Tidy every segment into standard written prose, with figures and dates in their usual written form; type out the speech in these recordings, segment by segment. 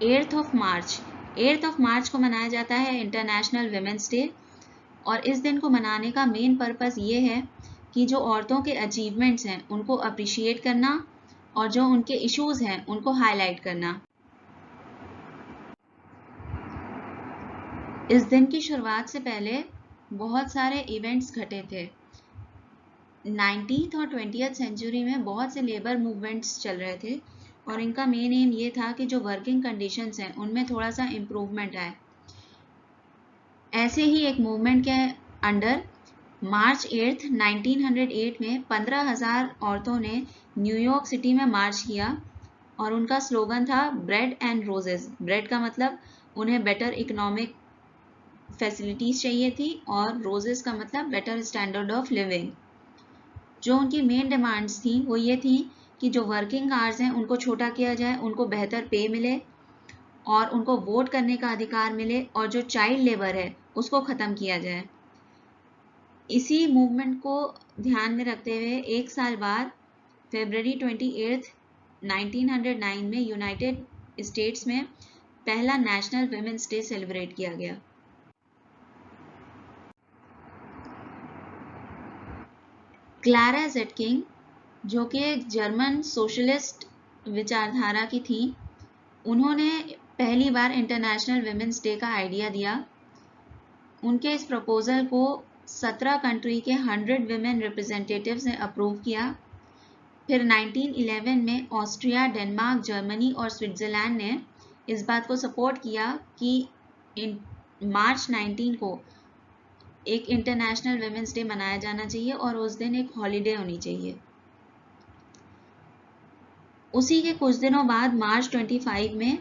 8 मार्च को मनाया जाता है इंटरनेशनल विमेंस डे। और इस दिन को मनाने का मेन पर्पस ये है कि जो औरतों के अचीवमेंट्स हैं उनको अप्रिशिएट करना और जो उनके इश्यूज हैं उनको हाईलाइट करना। इस दिन की शुरुआत से पहले बहुत सारे इवेंट्स घटे थे। 19th और 20th सेंचुरी में बहुत से लेबर मूवमेंट्स चल रहे थे और इनका मेन एम ये था कि जो वर्किंग कंडीशंस हैं उनमें थोड़ा सा इम्प्रूवमेंट आए। ऐसे ही एक मूवमेंट के अंडर मार्च 8 1908 में 15,000 औरतों ने न्यूयॉर्क सिटी में मार्च किया और उनका स्लोगन था ब्रेड एंड रोजेस। ब्रेड का मतलब उन्हें बेटर इकोनॉमिक फैसिलिटीज चाहिए थी और रोजेस का मतलब बेटर स्टैंडर्ड ऑफ लिविंग। जो उनकी मेन डिमांड्स थी वो ये थी कि जो वर्किंग आवर्स हैं उनको छोटा किया जाए, उनको बेहतर पे मिले और उनको वोट करने का अधिकार मिले और जो चाइल्ड लेबर है उसको ख़त्म किया जाए। इसी मूवमेंट को ध्यान में रखते हुए एक साल बाद फरवरी 28 1909 में यूनाइटेड स्टेट्स में पहला नेशनल विमेंस डे सेलिब्रेट किया गया। क्लारा ज़ेटकिंग, जो कि एक जर्मन सोशलिस्ट विचारधारा की थी, उन्होंने पहली बार इंटरनेशनल विमेंस डे का आइडिया दिया। उनके इस प्रपोजल को 17 कंट्री के 100 विमेन रिप्रेजेंटेटिव्स ने अप्रूव किया। फिर 1911 में ऑस्ट्रिया, डेनमार्क, जर्मनी और स्विट्ज़रलैंड ने इस बात को सपोर्ट किया कि मार्च 19 को एक इंटरनेशनल विमेंस डे मनाया जाना चाहिए और उस दिन एक हॉलीडे होनी चाहिए। उसी के कुछ दिनों बाद मार्च 25 में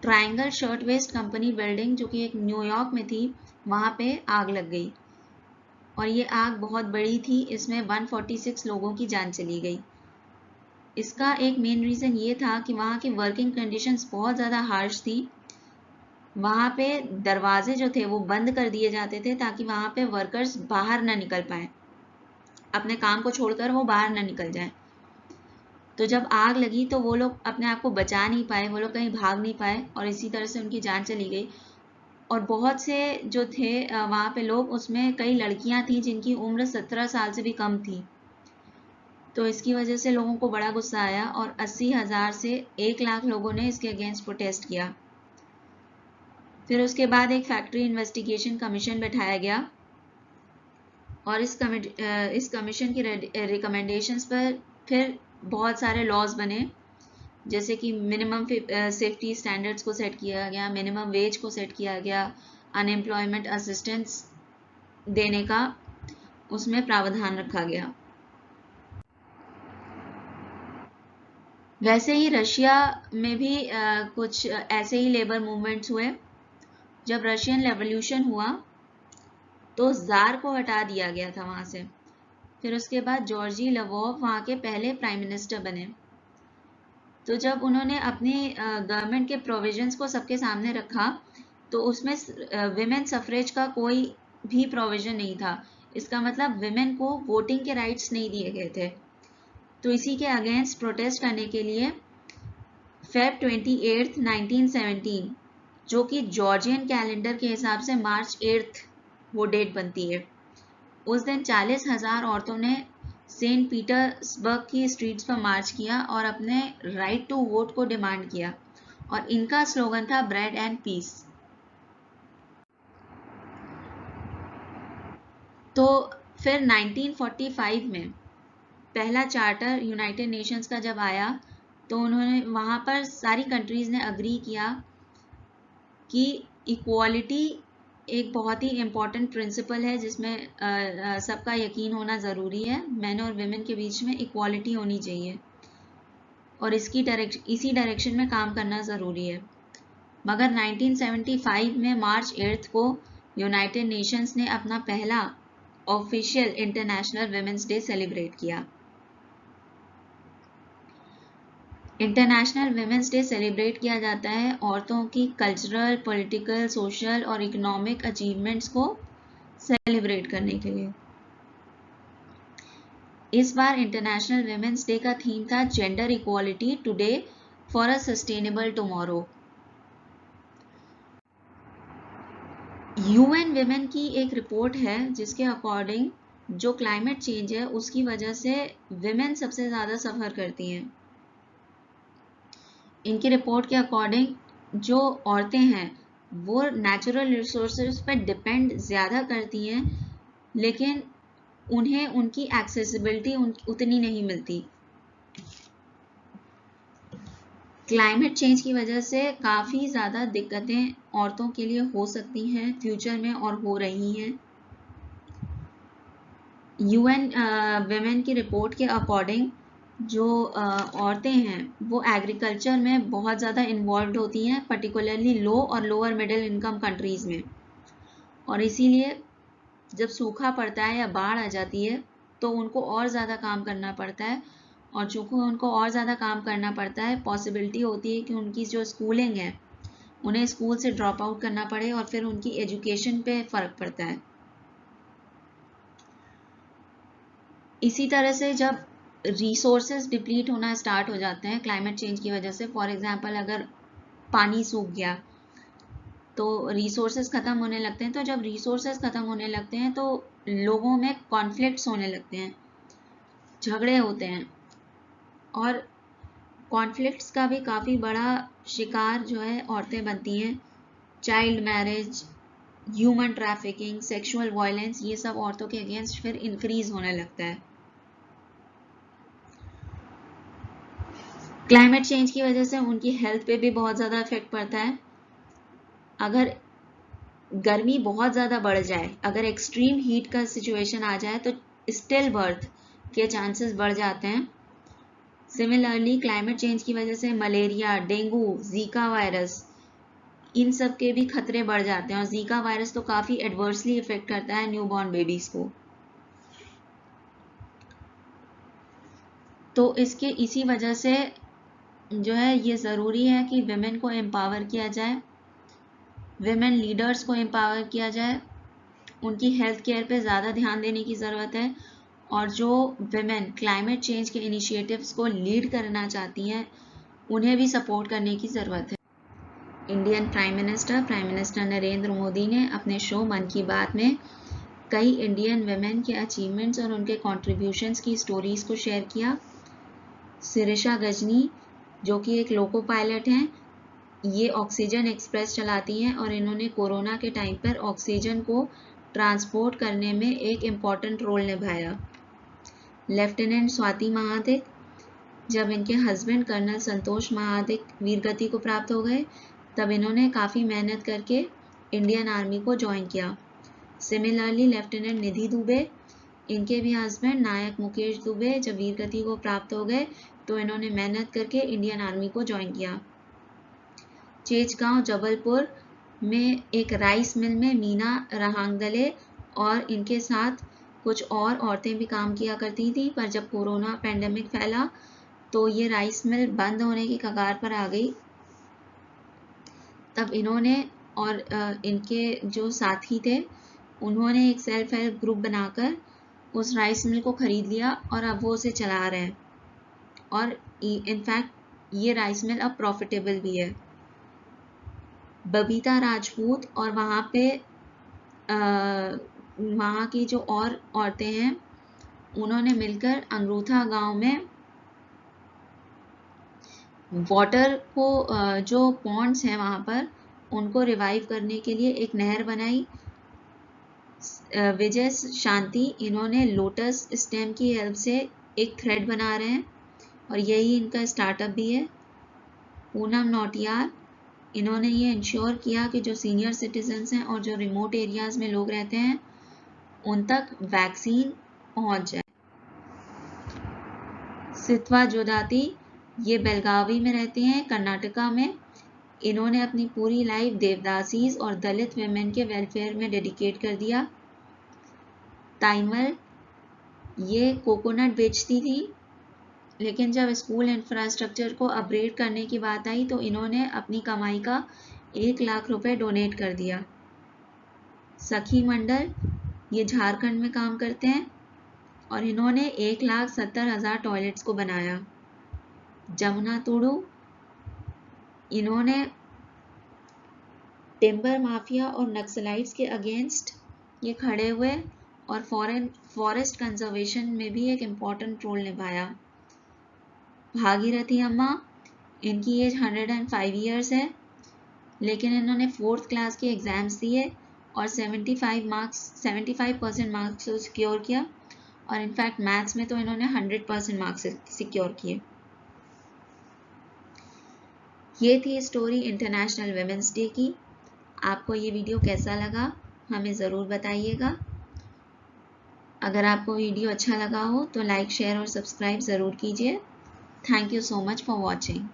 Triangle Shirtwaist Company building, जो कि एक न्यूयॉर्क में थी, वहाँ पे आग लग गई और ये आग बहुत बड़ी थी। इसमें 146 लोगों की जान चली गई। इसका एक मेन रीज़न ये था कि वहाँ की वर्किंग कंडीशंस बहुत ज़्यादा हार्श थी। वहाँ पे दरवाजे जो थे वो बंद कर दिए जाते थे ताकि वहाँ पे वर्कर्स बाहर ना निकल पाए, अपने काम को छोड़कर वो बाहर ना निकल जाएं। तो जब आग लगी तो वो लोग अपने आप को बचा नहीं पाए, वो लोग कहीं भाग नहीं पाए और इसी तरह से उनकी जान चली गई। और बहुत से जो थे वहाँ पे लोग, उसमें कई लड़कियाँ थीं जिनकी उम्र 17 साल से भी कम थी। तो इसकी वजह से लोगों को बड़ा गुस्सा आया और 80,000 से 1 लाख लोगों ने इसके अगेंस्ट प्रोटेस्ट किया। फिर उसके बाद एक फैक्ट्री इन्वेस्टिगेशन कमीशन बैठाया गया और इस कमीशन की रिकमेंडेशंस पर फिर बहुत सारे लॉज बने, जैसे कि मिनिमम सेफ्टी स्टैंडर्ड्स को सेट किया गया, मिनिमम वेज को सेट किया गया, अनएम्प्लॉयमेंट असिस्टेंस देने का उसमें प्रावधान रखा गया। वैसे ही रशिया में भी कुछ ऐसे ही लेबर मूवमेंट्स हुए। जब रशियन रेवोल्यूशन हुआ तो ज़ार को हटा दिया गया था वहाँ से। फिर उसके बाद जॉर्जी लवोव वहाँ के पहले प्राइम मिनिस्टर बने। तो जब उन्होंने अपने गवर्नमेंट के प्रोविजंस को सबके सामने रखा तो उसमें विमेन सफरेज का कोई भी प्रोविजन नहीं था। इसका मतलब विमेन को वोटिंग के राइट्स नहीं दिए गए थे। तो इसी के अगेंस्ट प्रोटेस्ट करने के लिए फेब 28 1917, जो कि जॉर्जियन कैलेंडर के हिसाब से मार्च 8 वो डेट बनती है, उस दिन 40,000 औरतों ने सेंट पीटर्सबर्ग की स्ट्रीट्स पर मार्च किया और अपने राइट टू वोट को डिमांड किया और इनका स्लोगन था ब्रेड एंड पीस। तो फिर 1945 में पहला चार्टर यूनाइटेड नेशंस का जब आया तो उन्होंने वहाँ पर सारी कंट्रीज़ ने अग्री किया कि इक्वालिटी एक बहुत ही इम्पॉर्टेंट प्रिंसिपल है जिसमें सबका यकीन होना ज़रूरी है। मेन और विमेन के बीच में इक्वालिटी होनी चाहिए और इसी डायरेक्शन में काम करना ज़रूरी है। मगर 1975 में मार्च 8 को यूनाइटेड नेशंस ने अपना पहला official international women's day celebrate किया। इंटरनेशनल विमेंस डे सेलिब्रेट किया जाता है औरतों की कल्चरल, पॉलिटिकल, सोशल और इकोनॉमिक अचीवमेंट्स को सेलिब्रेट करने के लिए। इस बार इंटरनेशनल विमेंस डे का थीम था gender equality today for a sustainable tomorrow. UN women की एक रिपोर्ट है जिसके अकॉर्डिंग जो क्लाइमेट चेंज है उसकी वजह से विमेन सबसे ज़्यादा सफ़र करती हैं। इनकी रिपोर्ट के अकॉर्डिंग जो औरतें हैं वो नेचुरल रिसोर्सेज पर डिपेंड ज़्यादा करती हैं, लेकिन उन्हें उनकी एक्सेसिबिलिटी उतनी नहीं मिलती। क्लाइमेट चेंज की वजह से काफ़ी ज़्यादा दिक्कतें औरतों के लिए हो सकती हैं फ्यूचर में और हो रही हैं। यूएन विमेन की रिपोर्ट के अकॉर्डिंग जो औरतें हैं वो एग्रीकल्चर में बहुत ज़्यादा इन्वॉल्व होती हैं, पर्टिकुलरली लो और लोअर मिडिल इनकम कंट्रीज़ में, और इसीलिए जब सूखा पड़ता है या बाढ़ आ जाती है तो उनको और ज़्यादा काम करना पड़ता है, और चूँकि उनको और ज़्यादा काम करना पड़ता है पॉसिबिलिटी होती है कि उनकी जो स्कूलिंग है उन्हें स्कूल से ड्रॉप आउट करना पड़े और फिर उनकी एजुकेशन पे फ़र्क पड़ता है। इसी तरह से जब रिसोर्सेज डिप्लीट होना स्टार्ट हो जाते हैं क्लाइमेट चेंज की वजह से, फॉर एग्जांपल अगर पानी सूख गया तो रिसोर्सेज ख़त्म होने लगते हैं, तो जब रिसोर्सेज ख़त्म होने लगते हैं तो लोगों में कॉन्फ्लिक्ट्स होने लगते हैं, झगड़े होते हैं, और कॉन्फ्लिक्ट्स का भी काफ़ी बड़ा शिकार जो है औरतें बनती हैं। Child marriage, human trafficking, sexual violence, ये सब औरतों के अगेंस्ट फिर इंक्रीज होने लगता है। क्लाइमेट चेंज की वजह से उनकी हेल्थ पे भी बहुत ज़्यादा इफेक्ट पड़ता है। अगर गर्मी बहुत ज़्यादा बढ़ जाए, अगर एक्सट्रीम हीट का सिचुएशन आ जाए तो स्टिल बर्थ के चांसेस बढ़ जाते हैं। सिमिलरली क्लाइमेट चेंज की वजह से मलेरिया, डेंगू, जीका वायरस, इन सब के भी खतरे बढ़ जाते हैं, और जीका वायरस तो काफ़ी एडवर्सली इफेक्ट करता है न्यूबॉर्न बेबीज़ को। तो इसी वजह से जो है ये ज़रूरी है कि विमेन को एम्पावर किया जाए, विमेन लीडर्स को एम्पावर किया जाए, उनकी हेल्थ केयर पे ज़्यादा ध्यान देने की ज़रूरत है, और जो विमेन क्लाइमेट चेंज के इनिशिएटिव्स को लीड करना चाहती हैं उन्हें भी सपोर्ट करने की ज़रूरत है। Indian prime minister Narendra Modi ने अपने शो मन की बात में कई इंडियन विमेन के अचीवमेंट्स और उनके कॉन्ट्रीब्यूशंस की स्टोरीज़ को शेयर किया। सिरिशा गजनी जो कि एक लोको पायलट हैं, ये ऑक्सीजन एक्सप्रेस चलाती हैं और इन्होंने कोरोना के टाइम पर ऑक्सीजन को ट्रांसपोर्ट करने में एक इम्पॉर्टेंट रोल निभाया। लेफ्टिनेंट स्वाति महादिक, जब इनके हस्बैंड कर्नल संतोष महादिक वीरगति को प्राप्त हो गए तब इन्होंने काफ़ी मेहनत करके इंडियन आर्मी को ज्वाइन किया। सिमिलरली लेफ्टिनेंट निधि दुबे, इनके भी हस्बैंड नायक मुकेश दुबे जब वीरगति को प्राप्त हो गए तो इन्होंने मेहनत करके इंडियन आर्मी को ज्वाइन किया। चेचगांव जबलपुर में एक राइस मिल में मीना रहांगदले और इनके साथ कुछ और औरतें भी काम किया करती थी, पर जब कोरोना पैंडेमिक फैला तो ये राइस मिल बंद होने की कगार पर आ गई। तब इन्होंने और इनके जो साथी थे उन्होंने एक सेल्फ हेल्प ग्रुप बनाकर उस राइस मिल को ख़रीद लिया और अब वो उसे चला रहे हैं, और इनफैक्ट ये राइस मिल अब प्रॉफिटेबल भी है। बबीता राजपूत और वहाँ की जो और औरतें हैं उन्होंने मिलकर अंगरूथा गांव में वाटर को जो पॉन्ड्स हैं वहाँ पर उनको रिवाइव करने के लिए एक नहर बनाई। विजय शांति, इन्होंने लोटस स्टेम की हेल्प से एक थ्रेड बना रहे हैं और यही इनका स्टार्टअप भी है। पूनम नौटियाल, इन्होंने ये इंश्योर किया कि जो सीनियर सिटीजन्स हैं और जो रिमोट एरियाज़ में लोग रहते हैं उन तक वैक्सीन पहुंच जाए। सित्वा जोदाती, ये बेलगावी में रहती हैं कर्नाटका में। इन्होंने अपनी पूरी लाइफ देवदासीज और दलित वेमेन के वेलफेयर में डेडिकेट कर दिया। ताइमल, ये कोकोनट बेचती थी, लेकिन जब स्कूल इंफ्रास्ट्रक्चर को अपग्रेड करने की बात आई तो इन्होंने अपनी कमाई का 1 लाख रुपए डोनेट कर दिया। सखी मंडल, ये झारखंड में काम करते हैं और इन्होंने 1,70,000 टॉयलेट्स को बनाया। जमुना तुडू, इन्होंने टिम्बर माफिया और नक्सलाइट्स के अगेंस्ट ये खड़े हुए और फॉरेस्ट कंजर्वेशन में भी एक इम्पॉर्टेंट रोल निभाया। भागीरथी अम्मा, इनकी एज 105 ईयर्स है, लेकिन इन्होंने 4th क्लास के एग्ज़ाम्स दिए और 75% मार्क्स सिक्योर किया, और इनफैक्ट मैथ्स में तो इन्होंने 100% मार्क्स सिक्योर किए। ये थी स्टोरी इंटरनेशनल वुमेन्स डे की। आपको ये वीडियो कैसा लगा हमें ज़रूर बताइएगा। अगर आपको वीडियो अच्छा लगा हो तो लाइक, शेयर और सब्सक्राइब ज़रूर कीजिए। Thank you so much for watching.